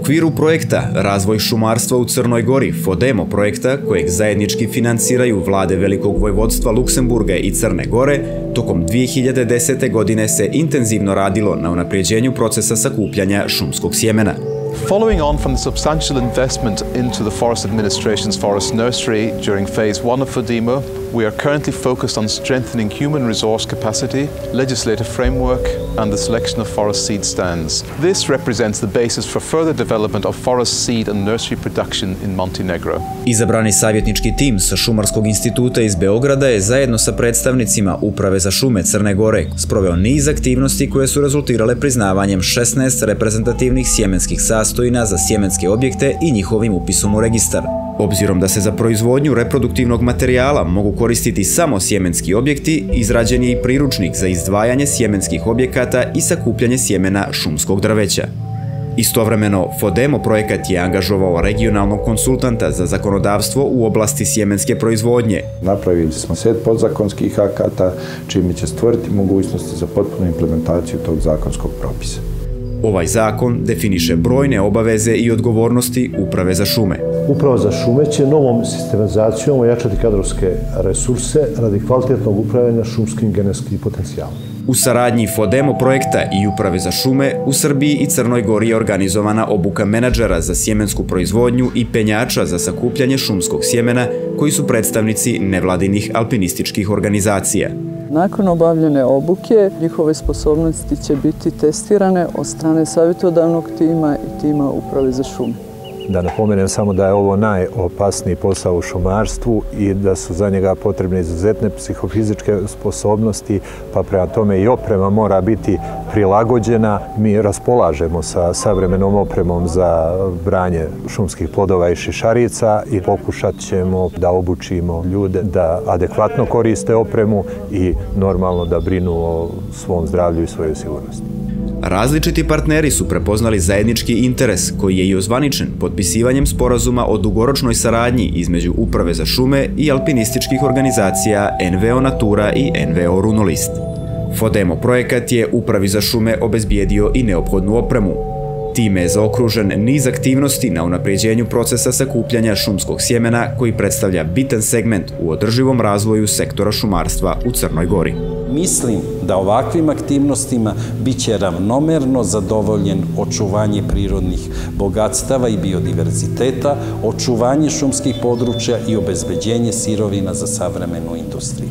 okviru projekta Razvoj šumarstva u Crnoj Gori, FODEMO projekta, kojeg zajednički finansiraju vlade Velikog Vojvodstva Luksemburga i Crne Gore, tokom 2010. godine se intenzivno radilo na unapređenju procesa sakupljanja šumskog sjemena. Following on from the substantial investment into the Forest Administration's forest nursery during phase 1 of FODEMO, we are currently focused on strengthening human resource capacity, legislative framework, and the selection of forest seed stands. This represents the basis for further development of forest seed and nursery production in Montenegro. Izabrani savjetnički tim sa Šumarskog instituta iz Beograda je zajedno sa predstavnicima Uprave za šume Crne Gore sproveo niz aktivnosti koje su rezultirale priznavanjem 16 reprezentativnih sjemenskih sastojina za sjemenske objekte i njihovim upisom u registar. Obzirom da se za proizvodnju reproduktivnog materijala mogu koristiti samo sjemenski objekti, izrađen je i priručnik za izdvajanje sjemenskih objekata i sakupljanje sjemena šumskog drveća. Istovremeno, FODEMO projekat je angažovao regionalnog konsultanta za zakonodavstvo u oblasti sjemenske proizvodnje. Napravili smo set podzakonskih akata, čime će stvoriti mogućnosti za potpunu implementaciju tog zakonskog propisa. Ovaj zakon definiše brojne obaveze i odgovornosti Uprave za šume. Uprava za šume će novom sistematizacijom ojačati kadrovske resurse radi kvalitetnog upravljanja šumskim genetskim potencijalom. U saradnji FODEMO projekta i Uprave za šume u Srbiji i Crnoj Gori je organizovana obuka menadžera za sjemensku proizvodnju i penjača za sakupljanje šumskog sjemena koji su predstavnici nevladinih alpinističkih organizacija. Nakon obavljene obuke, njihove sposobnosti će biti testirane od strane savjetodavnog tima i tima Uprave za šume. Da napomenem samo da je ovo najopasniji posao u šumarstvu i da su za njega potrebne izuzetne psihofizičke sposobnosti, pa prema tome i oprema mora biti prilagođena. Mi raspolažemo sa savremenom opremom za branje šumskih plodova i šišarica i pokušat ćemo da obučimo ljude da adekvatno koriste opremu i normalno da brinu o svom zdravlju i svojoj sigurnosti. Različiti partneri su prepoznali zajednički interes koji je i ozvaničen potpisivanjem sporazuma o dugoročnoj saradnji između Uprave za šume i alpinističkih organizacija NVO Natura i NVO Runolist. FODEMO projekat je Upravi za šume obezbijedio i neophodnu opremu. Time je zaokružen niz aktivnosti na unapređenju procesa sakupljanja šumskog sjemena koji predstavlja bitan segment u održivom razvoju sektora šumarstva u Crnoj Gori. Mislim da ovakvim aktivnostima biće ravnomerno zadovoljen očuvanje prirodnih bogatstava i biodiverziteta, očuvanje šumskih područja i obezbeđenje sirovina za savremenu industriju.